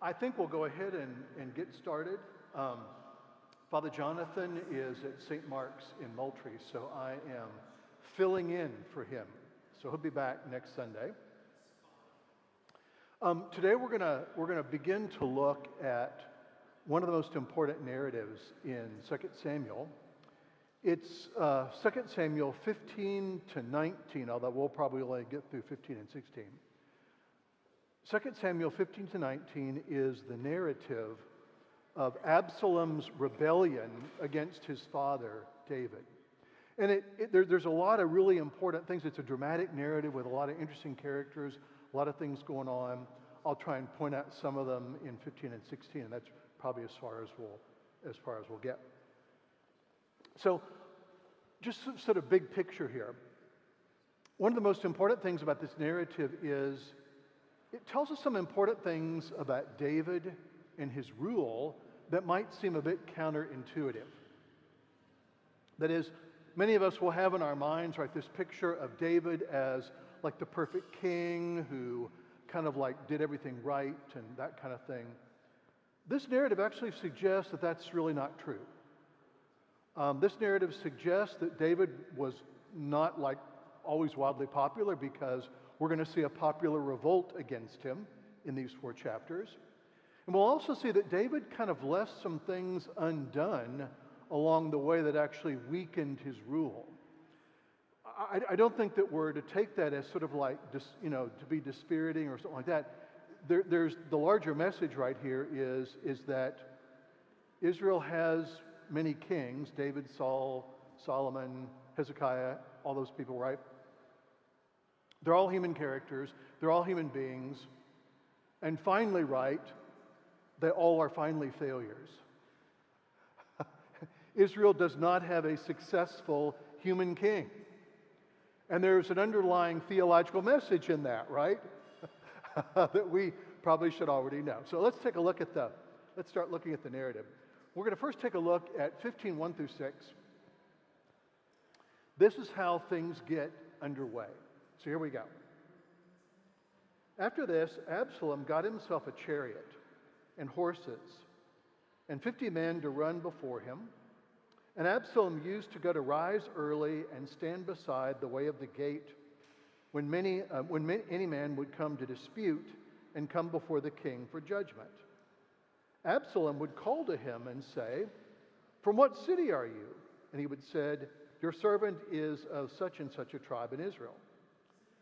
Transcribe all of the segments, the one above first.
I think we'll go ahead and get started. Father Jonathan is at St. Mark's in Moultrie, so I am filling in for him. So he'll be back next Sunday. Today we're gonna begin to look at one of the most important narratives in 2 Samuel. It's 2 Samuel 15 to 19, although we'll probably only get through 15 and 16. 2 Samuel 15 to 19 is the narrative of Absalom's rebellion against his father, David. And there's a lot of really important things. It's a dramatic narrative with a lot of interesting characters, a lot of things going on. I'll try and point out some of them in 15 and 16, and that's probably as far as we'll get. So, just sort of big picture here. One of the most important things about this narrative is it tells us some important things about David and his rule that might seem a bit counterintuitive. That is, many of us will have in our minds, right, this picture of David as like the perfect king who kind of like did everything right and that kind of thing. This narrative actually suggests that that's really not true. This narrative suggests that David was not like always wildly popular, because we're going to see a popular revolt against him in these 4 chapters. And we'll also see that David kind of left some things undone along the way that actually weakened his rule. I don't think that we're to take that as sort of like, to be dispiriting or something like that. There's the larger message right here is that Israel has many kings: David, Saul, Solomon, Hezekiah, all those people, right? They're all human characters. They're all human beings. And finally, right, they all are finally failures. Israel does not have a successful human king. And there's an underlying theological message in that, right? That we probably should already know. So let's start looking at the narrative. We're going to first take a look at 15:1 through 6. This is how things get underway. So here we go. After this, Absalom got himself a chariot and horses and 50 men to run before him. And Absalom used to go to rise early and stand beside the way of the gate when any man would come to dispute and come before the king for judgment. Absalom would call to him and say, "From what city are you?" And he would say, "Your servant is of such and such a tribe in Israel."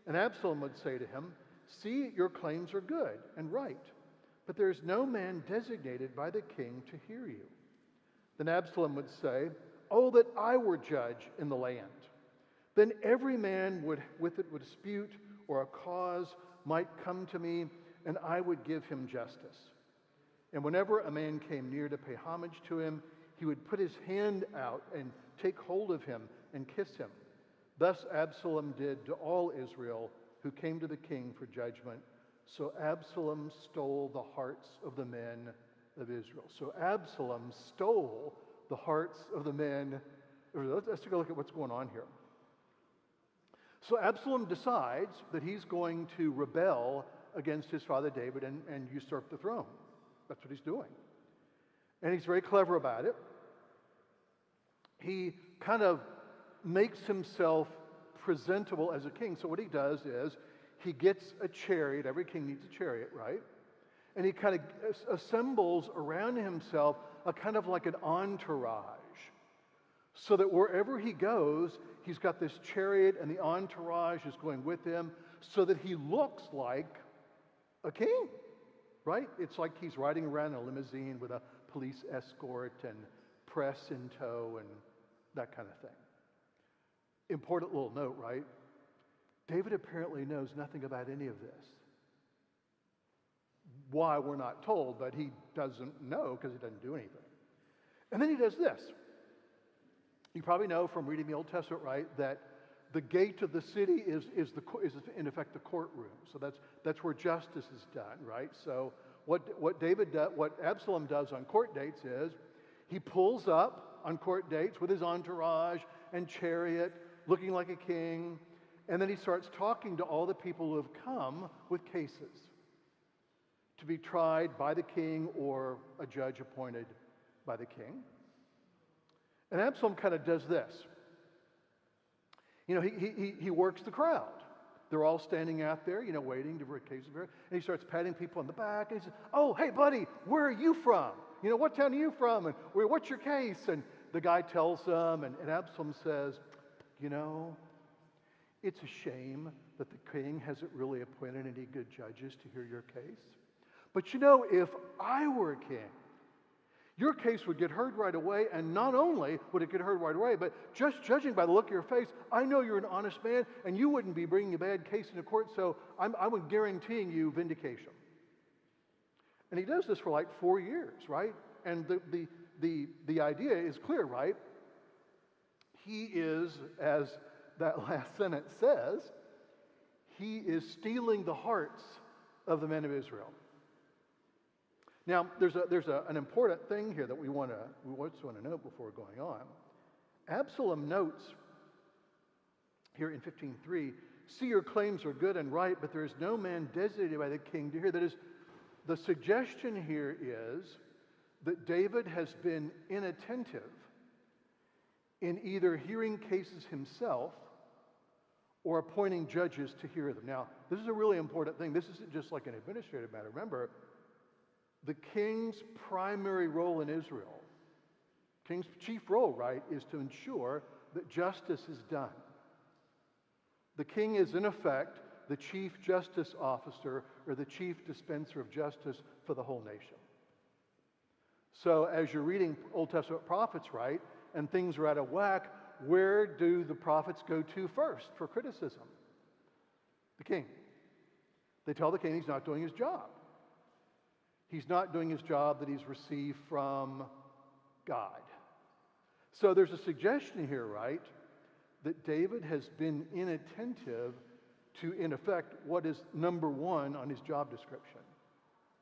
And Absalom would say to him, "See, your claims are good and right, but there is no man designated by the king to hear you." Then Absalom would say, "Oh, that I were judge in the land. Then every man would dispute, or a cause might come to me, and I would give him justice." And whenever a man came near to pay homage to him, he would put his hand out and take hold of him and kiss him. Thus Absalom did to all Israel who came to the king for judgment. So Absalom stole the hearts of the men of Israel. So Absalom stole the hearts of the men. Let's take a look at what's going on here. So Absalom decides that he's going to rebel against his father David and usurp the throne. That's what he's doing. And he's very clever about it. He kind of makes himself presentable as a king. So what he does is he gets a chariot. Every king needs a chariot, right? And he kind of assembles around himself a kind of like an entourage, so that wherever he goes, he's got this chariot and the entourage is going with him, so that he looks like a king, right? It's like he's riding around in a limousine with a police escort and press in tow and that kind of thing. Important little note, right? David apparently knows nothing about any of this. Why, we're not told, but he doesn't know because he doesn't do anything. And then he does this. You probably know from reading the Old Testament, right, that the gate of the city is in effect the courtroom. So that's where justice is done, right? So what Absalom does on court dates is he pulls up on court dates with his entourage and chariot, looking like a king, and then he starts talking to all the people who have come with cases. to be tried by the king or a judge appointed by the king. And Absalom kind of does this. He works the crowd. They're all standing out there, waiting for a case of and he starts patting people on the back, and he says, "Oh, hey, buddy, where are you from? What town are you from? And what's your case?" And the guy tells them, and Absalom says, "It's a shame that the king hasn't really appointed any good judges to hear your case. But if I were a king, your case would get heard right away, and not only would it get heard right away, but just judging by the look of your face, I know you're an honest man, and you wouldn't be bringing a bad case into court, so I'm guaranteeing you vindication." And he does this for like 4 years, right? And the idea is clear, right? He is, as that last sentence says, he is stealing the hearts of the men of Israel. Now, there's an important thing here that we want to note before going on. Absalom notes here in 15:3, "See, your claims are good and right, but there is no man designated by the king to hear." That is, the suggestion here is that David has been inattentive in either hearing cases himself or appointing judges to hear them. Now, this is a really important thing. This isn't just like an administrative matter. Remember, the king's primary role in Israel, king's chief role, right, is to ensure that justice is done. The king is, in effect, the chief justice officer or the chief dispenser of justice for the whole nation. So as you're reading Old Testament prophets, right, and things are out of whack, where do the prophets go to first for criticism? The king. They tell the king he's not doing his job. He's not doing his job that he's received from God. So there's a suggestion here, right, that David has been inattentive to, in effect, what is number one on his job description,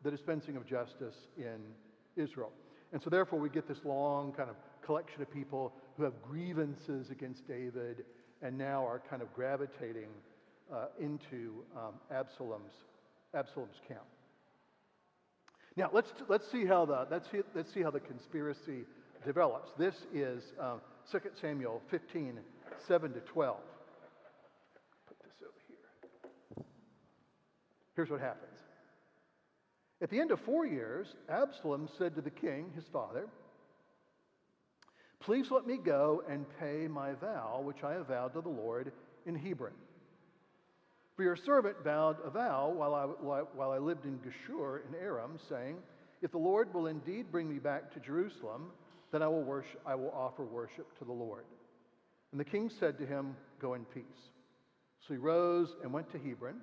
the dispensing of justice in Israel. And so therefore we get this long kind of collection of people who have grievances against David and now are kind of gravitating into Absalom's camp. Now let's see how the conspiracy develops. This is 2 Samuel 15:7-12. Put this over here. Here's what happens. At the end of 4 years, Absalom said to the king, his father, "Please let me go and pay my vow, which I have vowed to the Lord in Hebron. For your servant vowed a vow while I lived in Geshur in Aram, saying, 'If the Lord will indeed bring me back to Jerusalem, then I will offer worship to the Lord.' And the king said to him, 'Go in peace.' So he rose and went to Hebron.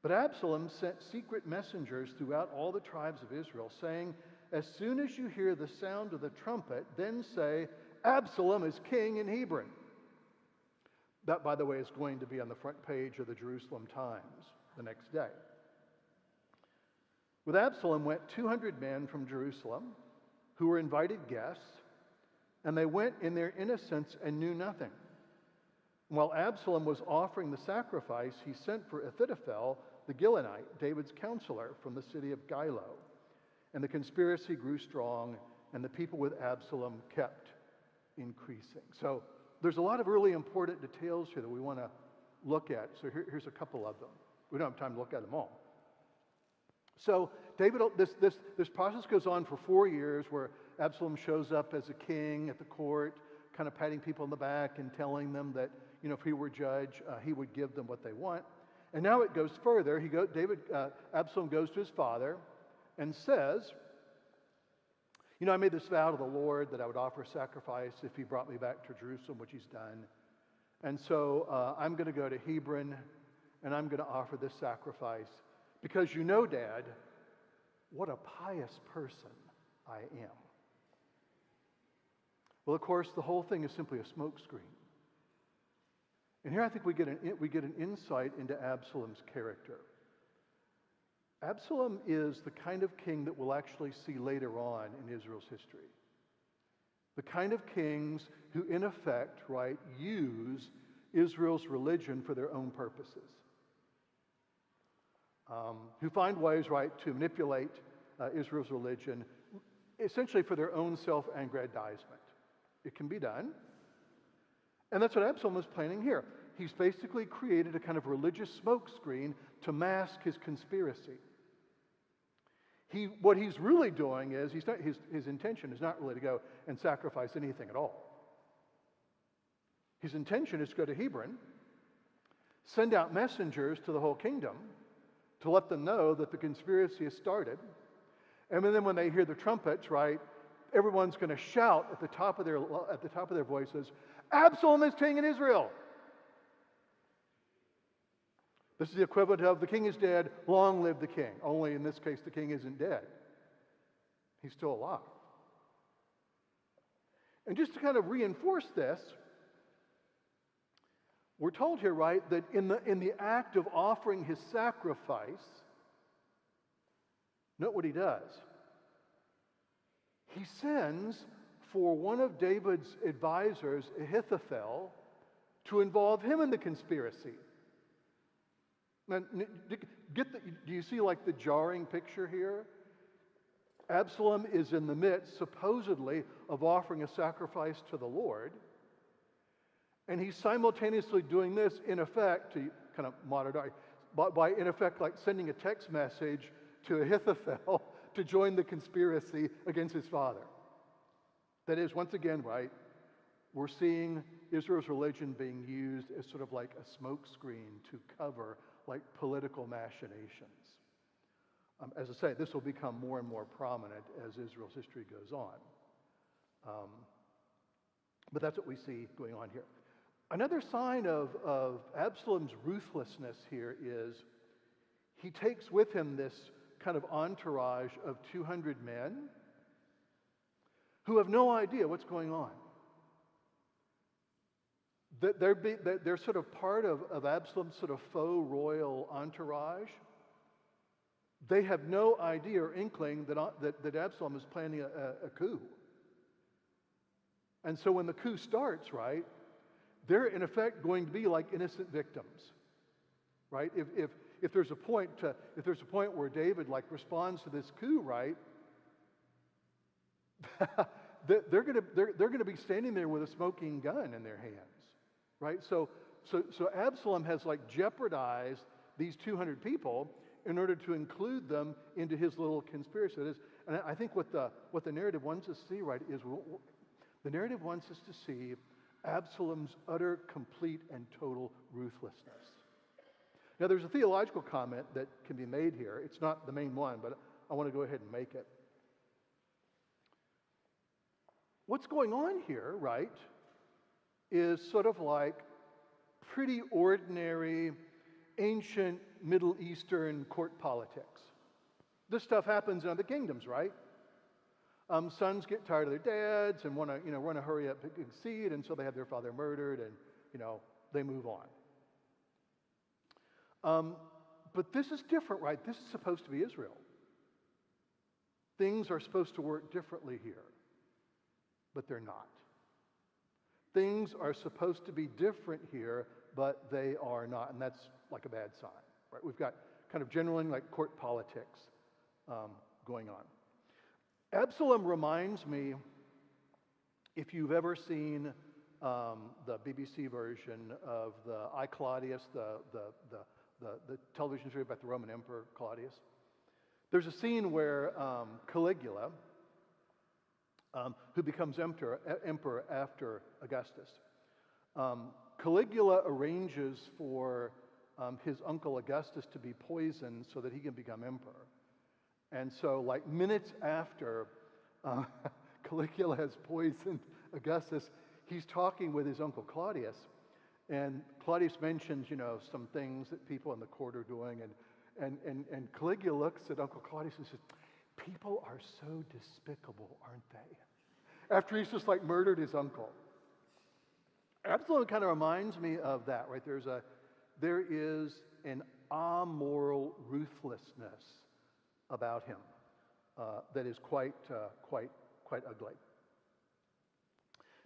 But Absalom sent secret messengers throughout all the tribes of Israel, saying, 'As soon as you hear the sound of the trumpet, then say, Absalom is king in Hebron.'" That, by the way, is going to be on the front page of the Jerusalem Times the next day. With Absalom went 200 men from Jerusalem who were invited guests, and they went in their innocence and knew nothing. While Absalom was offering the sacrifice, he sent for Ahithophel, the Gilonite, David's counselor from the city of Gilo. And the conspiracy grew strong, and the people with Absalom kept increasing. So there's a lot of really important details here that we want to look at. So here's a couple of them. We don't have time to look at them all. So David, this process goes on for 4 years where Absalom shows up as a king at the court, kind of patting people on the back and telling them that, if he were judge, he would give them what they want. And now it goes further. Absalom goes to his father and says, "I made this vow to the Lord that I would offer sacrifice if he brought me back to Jerusalem, which he's done. And so I'm going to go to Hebron and I'm going to offer this sacrifice because Dad, what a pious person I am." Well, of course, the whole thing is simply a smokescreen. And here I think we get an insight into Absalom's character. Absalom is the kind of king that we'll actually see later on in Israel's history. The kind of kings who, in effect, right, use Israel's religion for their own purposes. who find ways, right, to manipulate Israel's religion, essentially for their own self-aggrandizement. It can be done. And that's what Absalom is planning here. He's basically created a kind of religious smokescreen to mask his conspiracy. What he's really doing is, his intention is not really to go and sacrifice anything at all. His intention is to go to Hebron, send out messengers to the whole kingdom to let them know that the conspiracy has started. And then when they hear the trumpets, right, everyone's going to shout at the top of their voices, "Absalom is king in Israel!" This is the equivalent of "the king is dead, long live the king." Only in this case, the king isn't dead. He's still alive. And just to kind of reinforce this, we're told here, right, that in the act of offering his sacrifice, note what he does. He sends for one of David's advisors, Ahithophel, to involve him in the conspiracy. Now, do you see like the jarring picture here? Absalom is in the midst, supposedly, of offering a sacrifice to the Lord. And he's simultaneously doing this, in effect, to kind of modern, by in effect like sending a text message to Ahithophel to join the conspiracy against his father. That is, once again, right, we're seeing Israel's religion being used as sort of like a smokescreen to cover like political machinations. As I say, this will become more and more prominent as Israel's history goes on. But that's what we see going on here. Another sign of Absalom's ruthlessness here is he takes with him this kind of entourage of 200 men who have no idea what's going on. They're sort of part of Absalom's sort of faux royal entourage. They have no idea or inkling that Absalom is planning a coup. And so when the coup starts, right, they're in effect going to be like innocent victims, right? If there's a point where David like responds to this coup, right, they're going to be standing there with a smoking gun in their hands, right? So Absalom has like jeopardized these 200 people in order to include them into his little conspiracy. And I think what the narrative wants us to see, right, is the narrative wants us to see Absalom's utter, complete, and total ruthlessness. Now, there's a theological comment that can be made here. It's not the main one, but I want to go ahead and make it. What's going on here, right, is sort of like pretty ordinary, ancient Middle Eastern court politics. This stuff happens in other kingdoms, right? Sons get tired of their dads and want to hurry up and succeed, and so they have their father murdered, and they move on. But this is different, right? This is supposed to be Israel. Things are supposed to work differently here, but they're not. Things are supposed to be different here, but they are not, and that's like a bad sign, right? We've got kind of generally like court politics going on. Absalom reminds me, if you've ever seen the BBC version of the I, Claudius, the television show about the Roman Emperor Claudius, there's a scene where Caligula, who becomes emperor after Augustus, Caligula arranges for his uncle Augustus to be poisoned so that he can become emperor. And so, like minutes after Caligula has poisoned Augustus, he's talking with his uncle Claudius, and Claudius mentions, some things that people in the court are doing, and Caligula looks at Uncle Claudius and says, "People are so despicable, aren't they?" After he's just like murdered his uncle. Absalom kind of reminds me of that, right? There is an amoral ruthlessness about him that is quite ugly.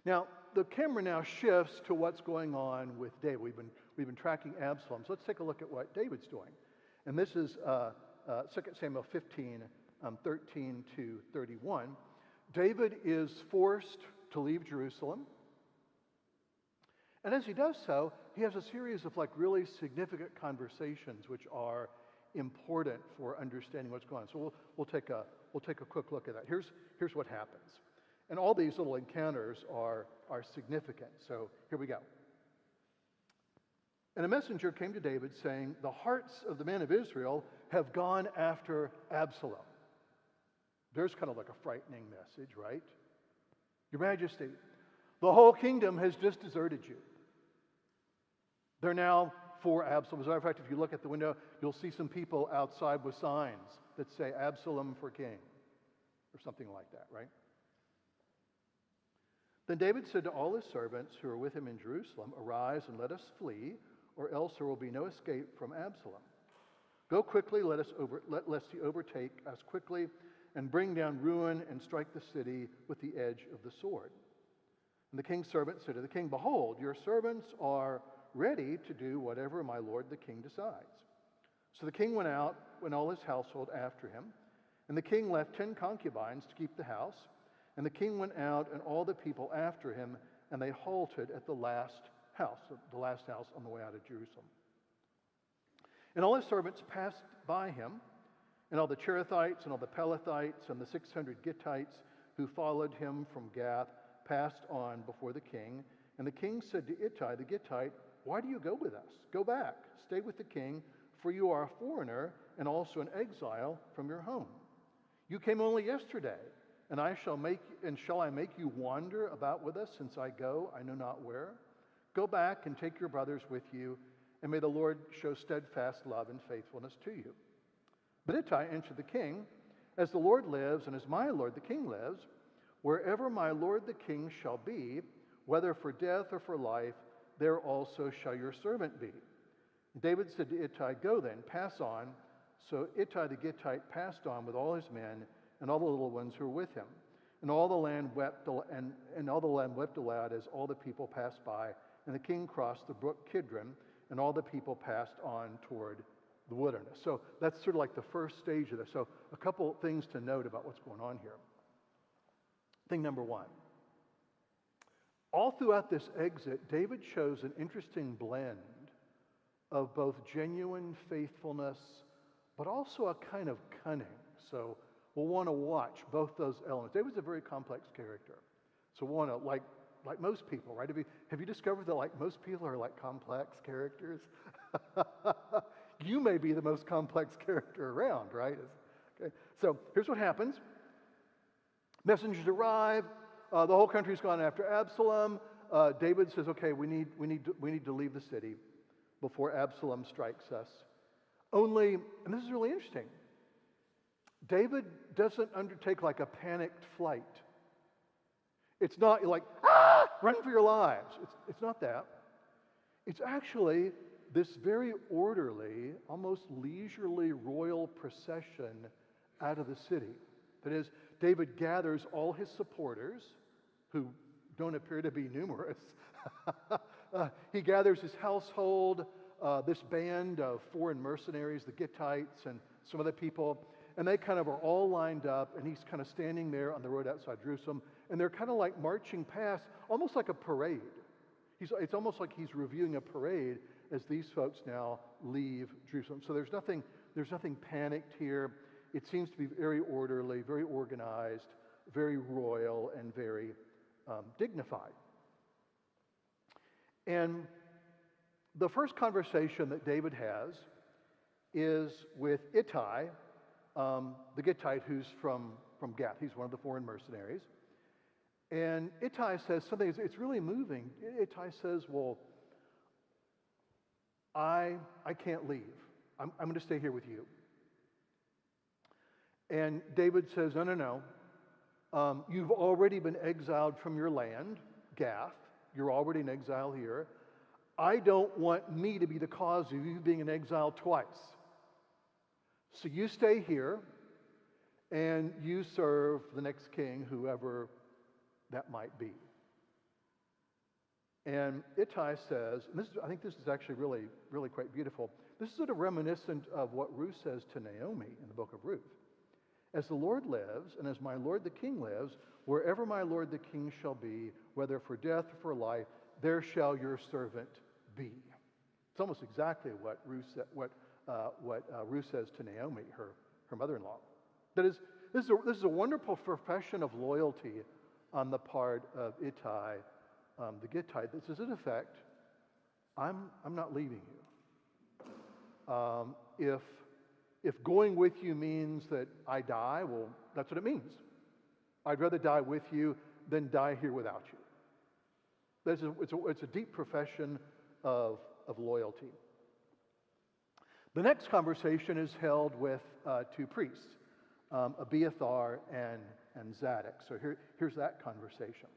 Now, the camera now shifts to what's going on with David. We've been tracking Absalom, so let's take a look at what David's doing. And this is 2 Samuel 15, 13 to 31. David is forced to leave Jerusalem. And as he does so, he has a series of really significant conversations which are important for understanding what's going on. So we'll take a quick look at that. Here's what happens. And all these little encounters are significant. So here we go. And a messenger came to David saying, "The hearts of the men of Israel have gone after Absalom." There's kind of like a frightening message, right? "Your Majesty, the whole kingdom has just deserted you. They're now for Absalom." As a matter of fact, if you look at the window, you'll see some people outside with signs that say "Absalom for king," or something like that, right? Then David said to all his servants who were with him in Jerusalem, "Arise and let us flee, or else there will be no escape from Absalom. Go quickly, lest he overtake us quickly, and bring down ruin and strike the city with the edge of the sword." And the king's servants said to the king, "Behold, your servants are ready to do whatever my lord the king decides." So the king went out, and all his household after him. And the king left 10 concubines to keep the house. And the king went out, and all the people after him, and they halted at the last house on the way out of Jerusalem. And all his servants passed by him, and all the Cherethites and all the Pelethites and the 600 Gittites who followed him from Gath passed on before the king. And the king said to Ittai the Gittite, "Why do you go with us? Go back, stay with the king, for you are a foreigner and also an exile from your home. You came only yesterday, and shall I make you wander about with us, since I go, I know not where? Go back and take your brothers with you, and may the Lord show steadfast love and faithfulness to you." But Ittai answered the king, "As the Lord lives, and as my lord the king lives, wherever my lord the king shall be, whether for death or for life, there also shall your servant be." And David said to Ittai, "Go then, pass on." So Ittai the Gittite passed on with all his men and all the little ones who were with him. And all the land wept aloud as all the people passed by. And the king crossed the brook Kidron, and all the people passed on toward the wilderness. So that's sort of like the first stage of this. So a couple things to note about what's going on here. Thing number one. All throughout this exit, David shows an interesting blend of both genuine faithfulness, but also a kind of cunning. So we'll want to watch both those elements. David's a very complex character. So we'll want to, like most people, right? Have you discovered that most people are complex characters? You may be the most complex character around, right? Okay. So here's what happens. Messengers arrive. The whole country's gone after Absalom. David says, "Okay, we need to leave the city before Absalom strikes us." Only, and this is really interesting, David doesn't undertake a panicked flight. It's not run for your lives. It's not that. It's actually this very orderly, almost leisurely royal procession out of the city. That is, David gathers all his supporters, who don't appear to be numerous. He gathers his household, this band of foreign mercenaries, the Gittites, and some other people, and they kind of are all lined up, and he's kind of standing there on the road outside Jerusalem, and they're kind of marching past, almost like a parade. It's almost like he's reviewing a parade as these folks now leave Jerusalem. So there's nothing panicked here. It seems to be very orderly, very organized, very royal, and very dignified. And the first conversation that David has is with Ittai, the Gittite, who's from Gath. He's one of the foreign mercenaries. And Ittai says something, it's really moving. Ittai says, "Well, I can't leave. I'm going to stay here with you." And David says, No. You've already been exiled from your land, Gath. You're already in exile here. I don't want me to be the cause of you being in exile twice. So you stay here, and you serve the next king, whoever that might be. And Ittai says, and I think this is actually really, really quite beautiful. This is sort of reminiscent of what Ruth says to Naomi in the book of Ruth. As the Lord lives, and as my Lord the King lives, wherever my Lord the King shall be, whether for death or for life, there shall your servant be. It's almost exactly what Ruth says to Naomi, her mother-in-law. That is, this is a wonderful profession of loyalty on the part of Ittai, the Gittite. This is in effect, I'm not leaving you. If going with you means that I die, well, that's what it means. I'd rather die with you than die here without you. It's a deep profession of loyalty. The next conversation is held with two priests, Abiathar and Zadok. So here's that conversation.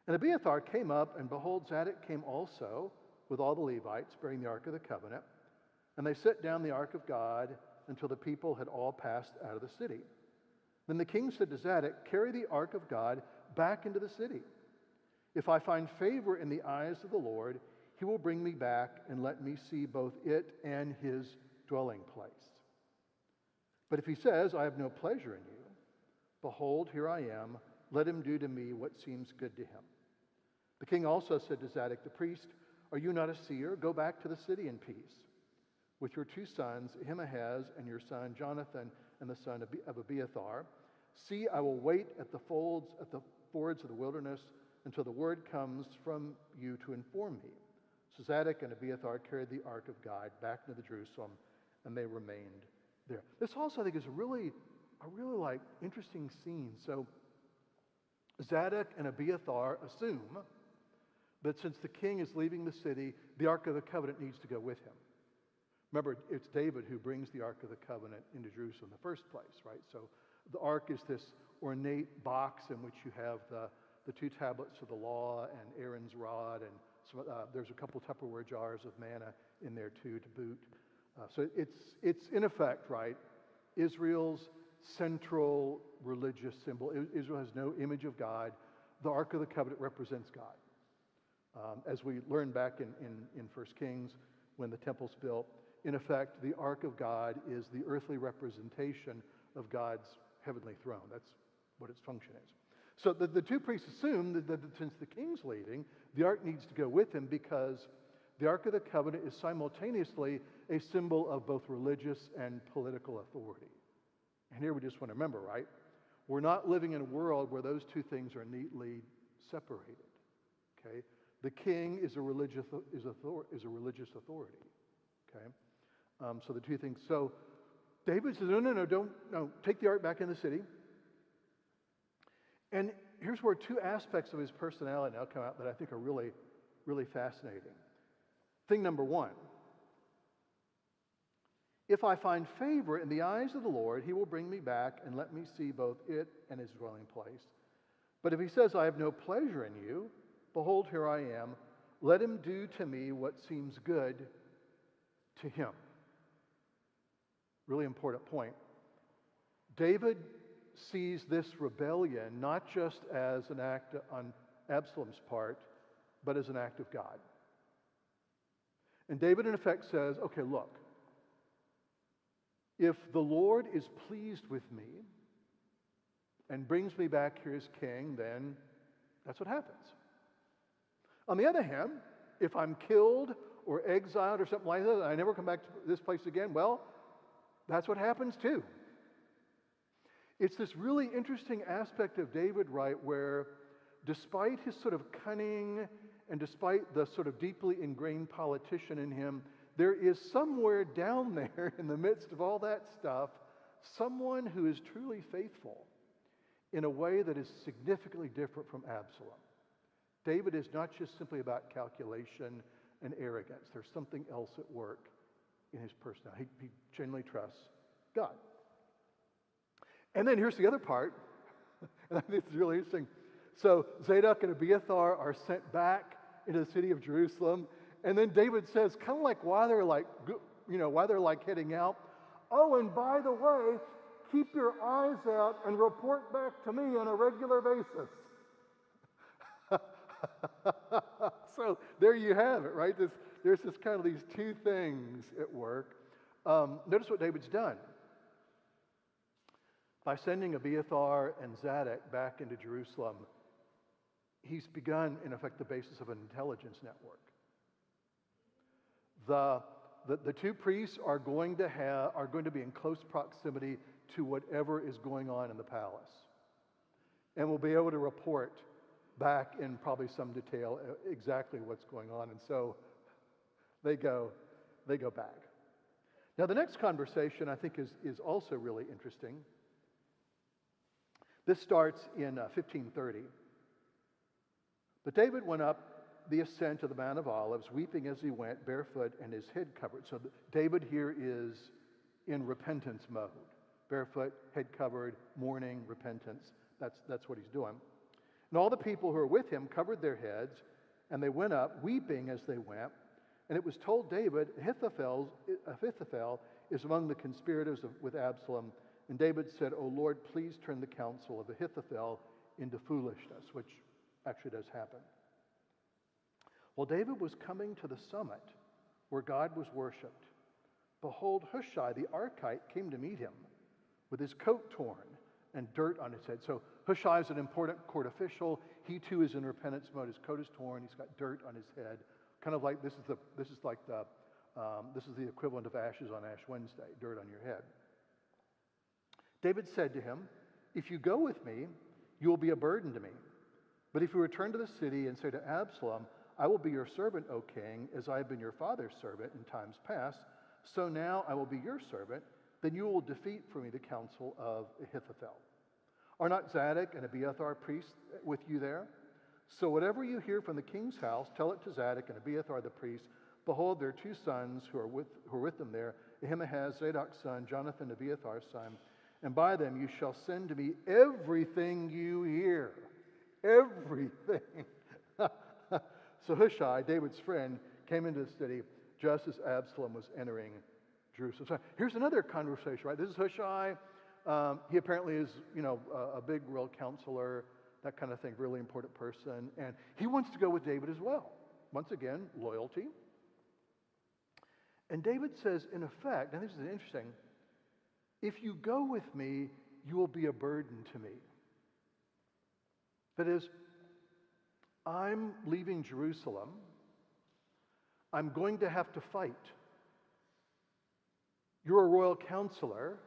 And Abiathar came up, and behold, Zadok came also with all the Levites, bearing the Ark of the Covenant. And they set down the Ark of God until the people had all passed out of the city. Then the king said to Zadok, carry the Ark of God back into the city. If I find favor in the eyes of the Lord, he will bring me back and let me see both it and his dwelling place. But if he says, I have no pleasure in you, behold, here I am, let him do to me what seems good to him. The king also said to Zadok the priest, are you not a seer? Go back to the city in peace with your two sons, Ahimaaz and your son Jonathan and the son of Abiathar. See, I will wait at the fords of the wilderness until the word comes from you to inform me. So Zadok and Abiathar carried the Ark of God back into Jerusalem, and they remained there. This also, I think, is a really like interesting scene. So Zadok and Abiathar assume that since the king is leaving the city, the Ark of the Covenant needs to go with him. Remember, it's David who brings the Ark of the Covenant into Jerusalem in the first place, right? So the Ark is this ornate box in which you have the two tablets of the law and Aaron's rod, and there's a couple Tupperware jars of manna in there too to boot. So it's in effect, right, Israel's central religious symbol. Israel has no image of God. The Ark of the Covenant represents God. As we learned back in 1 Kings, when the temple's built, in effect, the Ark of God is the earthly representation of God's heavenly throne. That's what its function is. So the two priests assume that since the king's leaving, the Ark needs to go with him because the Ark of the Covenant is simultaneously a symbol of both religious and political authority. And here we just want to remember, right? We're not living in a world where those two things are neatly separated. Okay? The king is a religious authority. Okay? So the two things. So David says, no, take the ark back in the city. And here's where two aspects of his personality now come out that I think are really, really fascinating. Thing number one, if I find favor in the eyes of the Lord, he will bring me back and let me see both it and his dwelling place. But if he says, I have no pleasure in you, behold, here I am, let him do to me what seems good to him. Really important point. David sees this rebellion not just as an act on Absalom's part, but as an act of God. And David, in effect, says, okay, look, if the Lord is pleased with me and brings me back here as king, then that's what happens. On the other hand, if I'm killed or exiled or something like that, and I never come back to this place again, well, that's what happens too. It's this really interesting aspect of David, right, where despite his sort of cunning and despite the sort of deeply ingrained politician in him, there is somewhere down there in the midst of all that stuff, someone who is truly faithful in a way that is significantly different from Absalom. David is not just simply about calculation and arrogance. There's something else at work in his personality. He genuinely trusts God. And then here's the other part, and I think it's really interesting. So Zadok and Abiathar are sent back into the city of Jerusalem, and then David says, kind of like while they're like heading out, oh, and by the way, keep your eyes out and report back to me on a regular basis. So there you have it, right? there's this kind of these two things at work. Notice what David's done. By sending Abiathar and Zadok back into Jerusalem, he's begun, in effect, the basis of an intelligence network. The two priests are going to be in close proximity to whatever is going on in the palace, and will be able to report back in probably some detail exactly what's going on. And so they go back. Now the next conversation I think is also really interesting. This starts in 1530. But David went up the ascent of the Mount of Olives, weeping as he went, barefoot and his head covered. So David here is in repentance mode. Barefoot, head covered, mourning, repentance. That's what he's doing. And all the people who were with him covered their heads, and they went up, weeping as they went. And it was told David, Ahithophel is among the conspirators with Absalom. And David said, "O Lord, please turn the counsel of Ahithophel into foolishness," which actually does happen. While David was coming to the summit where God was worshipped, behold, Hushai the Archite came to meet him with his coat torn and dirt on his head. So Hushai is an important court official. He too is in repentance mode. His coat is torn. He's got dirt on his head. Kind of like this is the equivalent of ashes on Ash Wednesday, dirt on your head. David said to him, "If you go with me, you will be a burden to me. But if you return to the city and say to Absalom, 'I will be your servant, O king, as I have been your father's servant in times past, so now I will be your servant,' then you will defeat for me the counsel of Ahithophel. Are not Zadok and Abiathar priests with you there? So whatever you hear from the king's house, tell it to Zadok and Abiathar the priests. Behold, their two sons who are with them there, Ahimaaz, Zadok's son, Jonathan, Abiathar's son, and by them you shall send to me everything you hear." Everything. So Hushai, David's friend, came into the city just as Absalom was entering Jerusalem. So here's another conversation, right? This is Hushai. He apparently is, a big royal counselor, that kind of thing, really important person. And he wants to go with David as well. Once again, loyalty. And David says, in effect, and this is interesting, "If you go with me, you will be a burden to me." That is, I'm leaving Jerusalem. I'm going to have to fight. You're a royal counselor.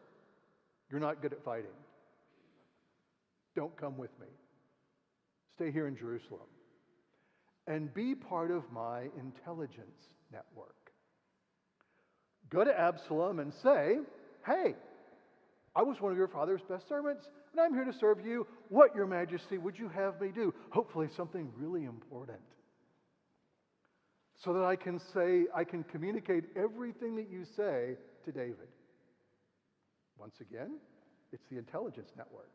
You're not good at fighting. Don't come with me. Stay here in Jerusalem and be part of my intelligence network. Go to Absalom and say, "Hey, I was one of your father's best servants, and I'm here to serve you. What, your majesty, would you have me do?" Hopefully something really important. So that I can communicate everything that you say to David. Once again, it's the intelligence network.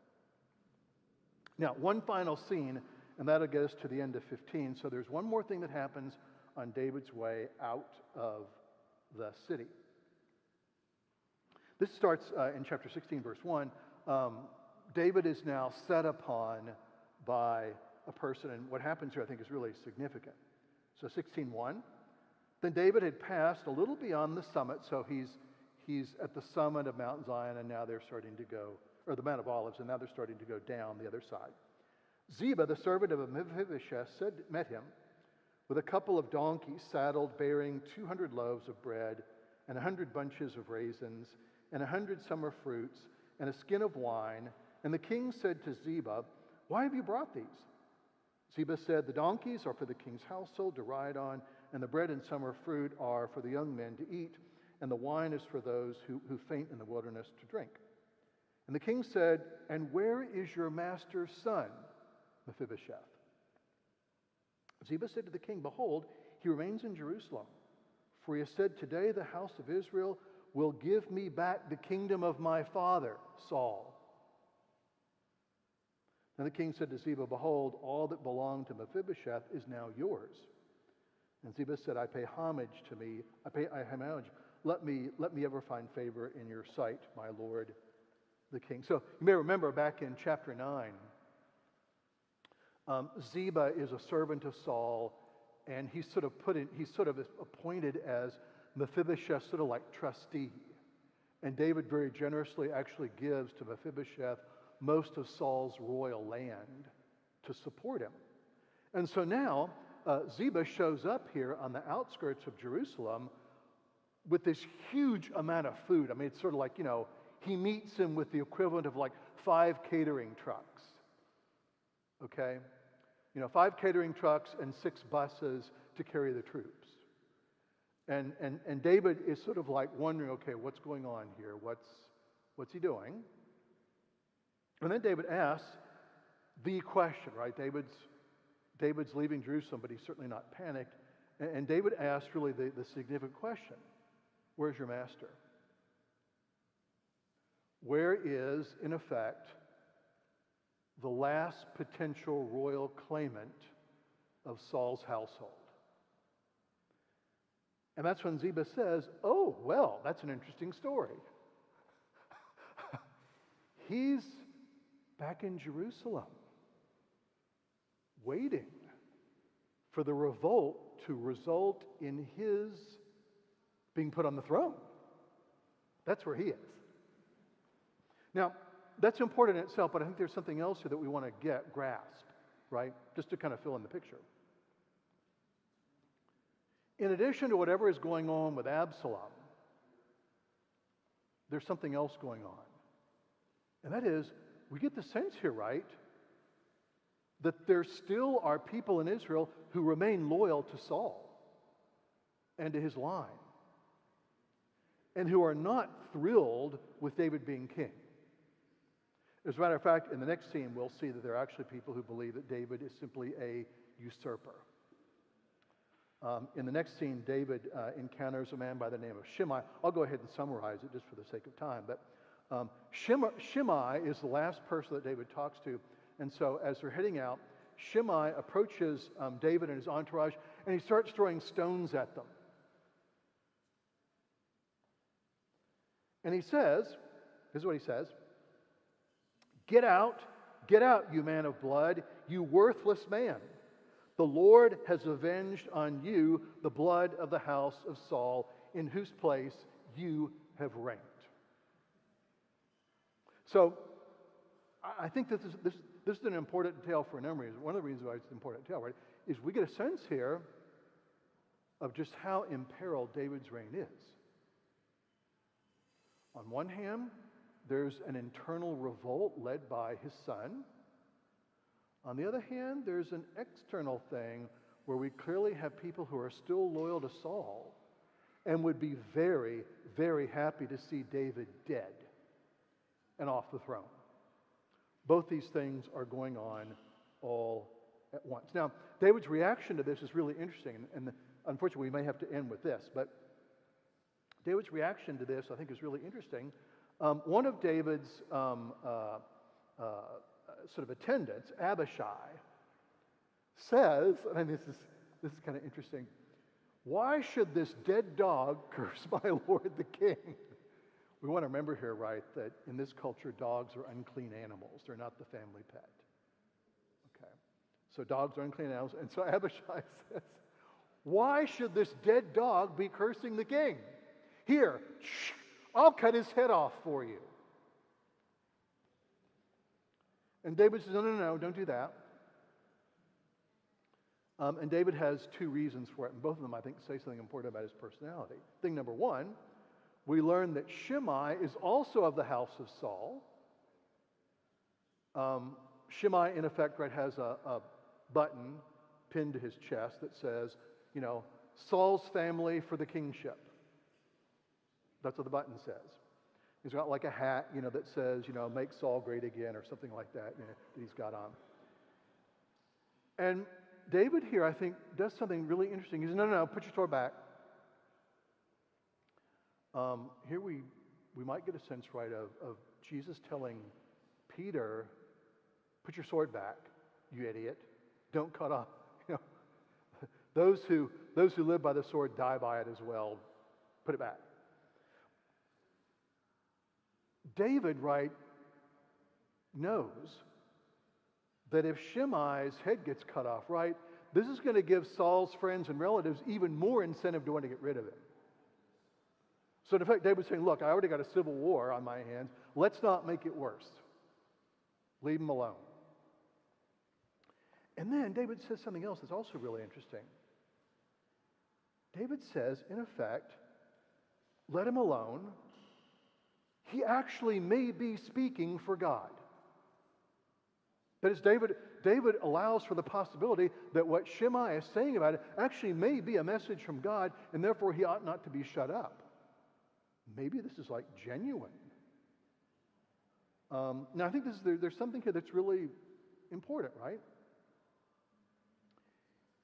Now, one final scene, and that'll get us to the end of 15. So there's one more thing that happens on David's way out of the city. This starts in chapter 16, verse 1. David is now set upon by a person, and what happens here I think is really significant. So 16:1, then David had passed a little beyond the summit, so he's at the summit of Mount Zion, and now they're starting to go, or the Mount of Olives, and now they're starting to go down the other side. Ziba, the servant of Mephibosheth, met him with a couple of donkeys saddled, bearing 200 loaves of bread and 100 bunches of raisins and 100 summer fruits and a skin of wine. And the king said to Ziba, "Why have you brought these?" Ziba said, "The donkeys are for the king's household to ride on, and the bread and summer fruit are for the young men to eat, and the wine is for those who faint in the wilderness to drink." And the king said, "And where is your master's son, Mephibosheth?" Ziba said to the king, "Behold, he remains in Jerusalem, for he has said, 'Today the house of Israel will give me back the kingdom of my father, Saul.'" And the king said to Ziba, "Behold, all that belonged to Mephibosheth is now yours." And Ziba said, I pay homage. Let me ever find favor in your sight, my lord, the king." So you may remember back in chapter 9, Ziba is a servant of Saul, and he's sort of appointed as Mephibosheth, sort of like trustee. And David very generously actually gives to Mephibosheth most of Saul's royal land to support him. And so now Ziba shows up here on the outskirts of Jerusalem with this huge amount of food. I mean, it's sort of like, he meets him with the equivalent of like 5 catering trucks. Okay? 5 catering trucks and 6 buses to carry the troops. And David is sort of like wondering, okay, what's going on here? What's he doing? And then David asks the question, right? David's leaving Jerusalem, but he's certainly not panicked. And David asks really the significant question. Where's your master? Where is, in effect, the last potential royal claimant of Saul's household? And that's when Ziba says, oh, well, that's an interesting story. He's back in Jerusalem, waiting for the revolt to result in his being put on the throne. That's where he is. Now, that's important in itself, but I think there's something else here that we want to grasp, right? Just to kind of fill in the picture. In addition to whatever is going on with Absalom, there's something else going on. And that is, we get the sense here, right, that there still are people in Israel who remain loyal to Saul and to his line, and who are not thrilled with David being king. As a matter of fact, in the next scene, we'll see that there are actually people who believe that David is simply a usurper. In the next scene, David encounters a man by the name of Shimei. I'll go ahead and summarize it just for the sake of time. But Shimei is the last person that David talks to. And so as they're heading out, Shimei approaches David and his entourage, and he starts throwing stones at them. And he says, this is what he says, get out, you man of blood, you worthless man. The Lord has avenged on you the blood of the house of Saul, in whose place you have reigned. So, I think this is an important tale for a number of reasons. One of the reasons why it's an important tale, right, is we get a sense here of just how imperiled David's reign is. On one hand, there's an internal revolt led by his son. On the other hand, there's an external thing where we clearly have people who are still loyal to Saul and would be very, very happy to see David dead and off the throne. Both these things are going on all at once. Now, David's reaction to this is really interesting, and unfortunately we may have to end with this, but David's reaction to this I think is really interesting. One of David's sort of attendants, Abishai, says, and this is kind of interesting, why should this dead dog curse my lord the king? We want to remember here, right, that in this culture, dogs are unclean animals. They're not the family pet. Okay. So dogs are unclean animals. And so Abishai says, why should this dead dog be cursing the king? Here, I'll cut his head off for you. And David says, no, don't do that. And David has 2 reasons for it, and both of them, I think, say something important about his personality. Thing number 1, we learn that Shimei is also of the house of Saul. Shimei, in effect, right, has a button pinned to his chest that says, Saul's family for the kingship. That's what the button says. He's got like a hat, that says, make Saul great again or something like that, that he's got on. And David here, I think, does something really interesting. He says, no, put your sword back. Here we might get a sense, right, of Jesus telling Peter, put your sword back, you idiot. Don't cut off. Those who live by the sword die by it as well. Put it back. David, right, knows that if Shimei's head gets cut off, right, this is going to give Saul's friends and relatives even more incentive to want to get rid of him. So in effect, David's saying, look, I already got a civil war on my hands. Let's not make it worse. Leave him alone. And then David says something else that's also really interesting. David says, in effect, let him alone. He actually may be speaking for God. That is, David allows for the possibility that what Shimei is saying about it actually may be a message from God, and therefore he ought not to be shut up. Maybe this is like genuine. Now, I think there's something here that's really important, right?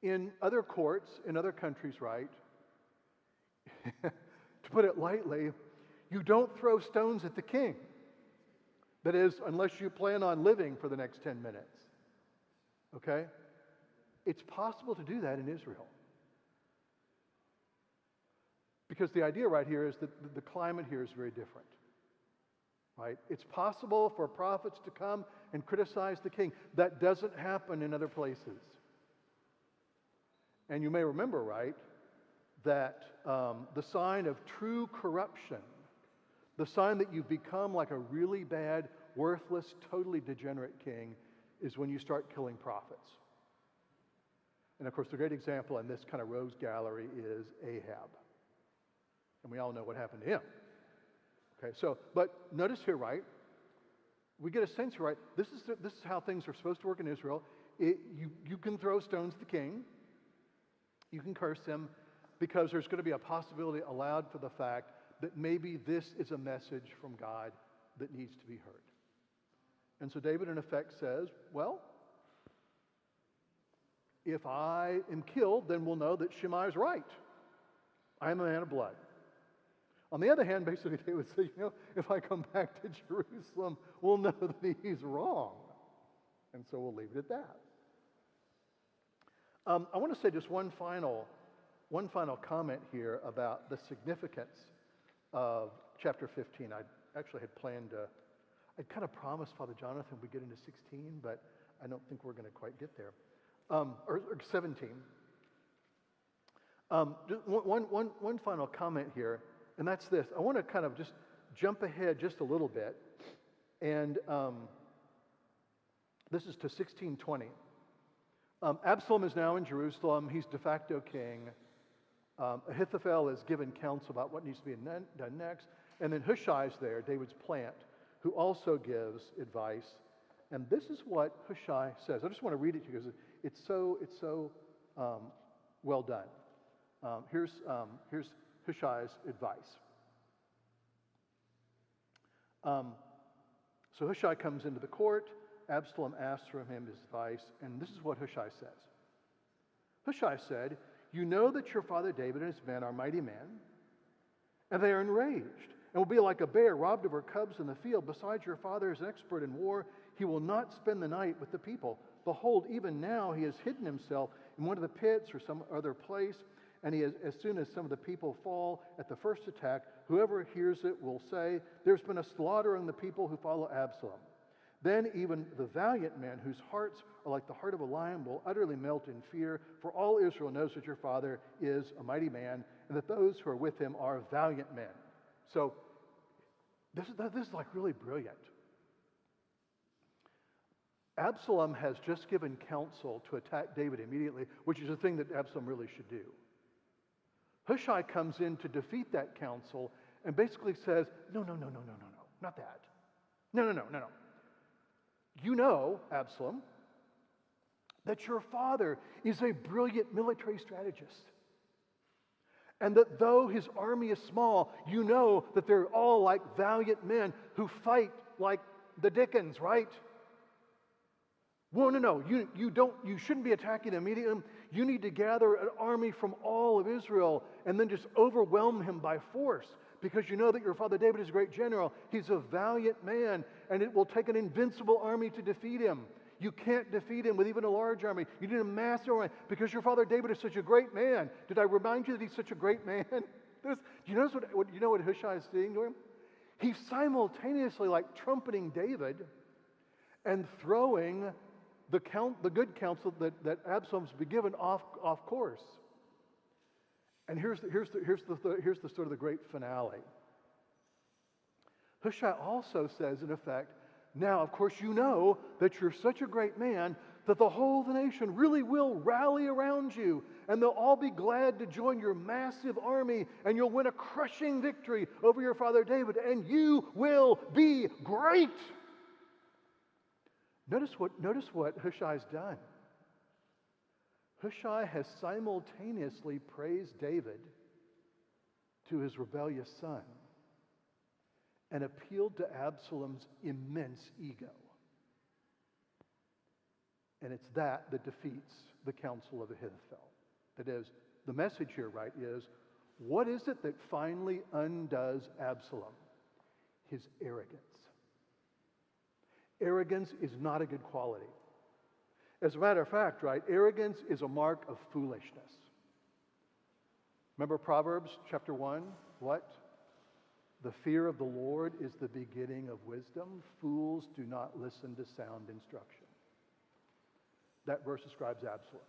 In other courts, in other countries, right, to put it lightly, you don't throw stones at the king. That is, unless you plan on living for the next 10 minutes. Okay? It's possible to do that in Israel. Because the idea right here is that the climate here is very different. Right? It's possible for prophets to come and criticize the king. That doesn't happen in other places. And you may remember, right, that the sign of true corruption, the sign that you've become like a really bad, worthless, totally degenerate king, is when you start killing prophets. And of course, the great example in this kind of rose gallery is Ahab. And we all know what happened to him. Okay, so, but notice here, right, we get a sense here, right, this is how things are supposed to work in Israel. You can throw stones at the king. You can curse him, because there's going to be a possibility allowed for the fact that maybe this is a message from God that needs to be heard. And so David, in effect, says, well, if I am killed, then we'll know that Shimei is right. I am a man of blood. On the other hand, basically, David says, if I come back to Jerusalem, we'll know that he's wrong. And so we'll leave it at that. I want to say just one final comment here about the significance of chapter 15. I actually had planned to, I'd kind of promised Father Jonathan we'd get into 16, but I don't think we're going to quite get there. Or 17. Just one final comment here, and that's this. I want to kind of just jump ahead just a little bit, and this is to 16:20. Absalom is now in Jerusalem. He's de facto king. Ahithophel is given counsel about what needs to be done next. And then Hushai's there, David's plant, who also gives advice. And this is what Hushai says. I just want to read it to you because it's so well done. Here's Hushai's advice. So Hushai comes into the court. Absalom asks from him his advice, and this is what Hushai says. Hushai said, "You know that your father David and his men are mighty men, and they are enraged, and will be like a bear robbed of her cubs in the field. Besides, your father is an expert in war. He will not spend the night with the people. Behold, even now he has hidden himself in one of the pits or some other place, and as soon as some of the people fall at the first attack, whoever hears it will say, 'There's been a slaughter among the people who follow Absalom.' Then even the valiant men whose hearts are like the heart of a lion will utterly melt in fear, for all Israel knows that your father is a mighty man, and that those who are with him are valiant men." So this is like really brilliant. Absalom has just given counsel to attack David immediately, which is a thing that Absalom really should do. Hushai comes in to defeat that counsel and basically says, no, not that. No. You know, Absalom, that your father is a brilliant military strategist. And that though his army is small, you know that they're all like valiant men who fight like the Dickens, right? Well, no. You shouldn't be attacking them immediately. You need to gather an army from all of Israel and then just overwhelm him by force. Because you know that your father David is a great general. He's a valiant man, and it will take an invincible army to defeat him. You can't defeat him with even a large army. You need a massive army because your father David is such a great man. Did I remind you that he's such a great man? Do you notice what Hushai is saying to him? He's simultaneously like trumpeting David and throwing the good counsel that Absalom's been given off course. And here's the sort of the great finale. Hushai also says, in effect, now, of course, you know that you're such a great man that the whole of the nation really will rally around you, and they'll all be glad to join your massive army, and you'll win a crushing victory over your father David, and you will be great. Notice what Hushai's done. Hushai has simultaneously praised David to his rebellious son and appealed to Absalom's immense ego. And it's that defeats the counsel of Ahithophel. That is, the message here, right, is what is it that finally undoes Absalom? His arrogance. Arrogance is not a good quality. As a matter of fact, right, arrogance is a mark of foolishness. Remember Proverbs chapter 1? What? The fear of the Lord is the beginning of wisdom. Fools do not listen to sound instruction. That verse describes Absalom.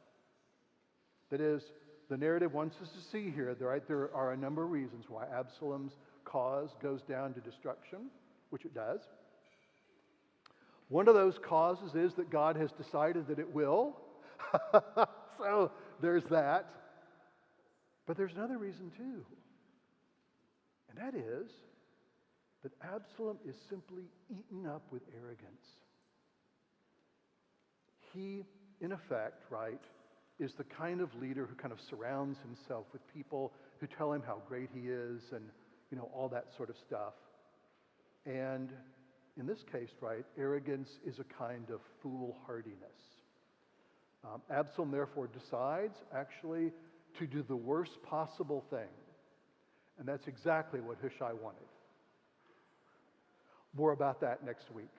That is, the narrative wants us to see here, right, there are a number of reasons why Absalom's cause goes down to destruction, which it does. One of those causes is that God has decided that it will. So there's that. But there's another reason too. And that is that Absalom is simply eaten up with arrogance. He, in effect, right, is the kind of leader who kind of surrounds himself with people who tell him how great he is and, all that sort of stuff. And in this case, right, arrogance is a kind of foolhardiness. Absalom therefore decides actually to do the worst possible thing. And that's exactly what Hushai wanted. More about that next week.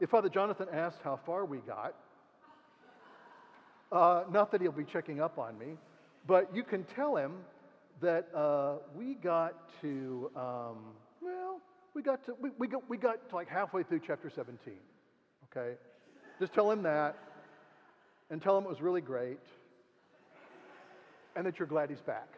If Father Jonathan asks how far we got, not that he'll be checking up on me, but you can tell him that we got to like halfway through chapter 17. Okay, just tell him that, and tell him it was really great, and that you're glad he's back.